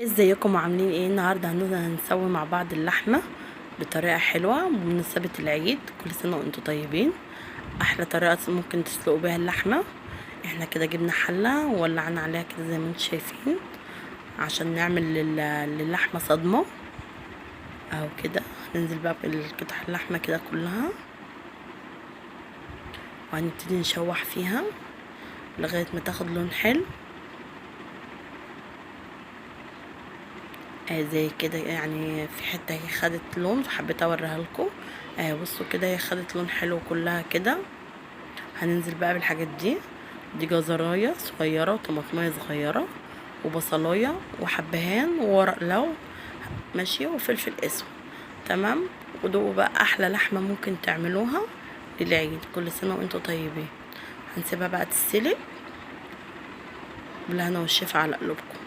ازيكم وعاملين ايه؟ النهارده هنسوي مع بعض اللحمه بطريقه حلوه بمناسبه العيد. كل سنه وانتم طيبين. احلى طريقه ممكن تسلقوا بيها اللحمه. احنا كده جبنا حله وولعنا عليها كده زي ما انتم شايفين عشان نعمل للحمه صدمه اهو كده. هننزل بقى بالقطع اللحمه كده كلها وهنبتدي نشوح فيها لغايه ما تاخد لون حلو زي كده. يعني في حته هي خدت لون فحبيت اوريها لكم. بصوا كده هي خدت لون حلو كلها كده. هننزل بقى بالحاجات دي جزرايه صغيره وطماطميه صغيره وبصلايه وحبهان وورق لو ماشي وفلفل اسود. تمام. ودوقوا بقى احلى لحمه ممكن تعملوها للعيد. كل سنه وانتم طيبين. هنسيبها بقى تتسلق بالهنا والشفا على قلوبكم.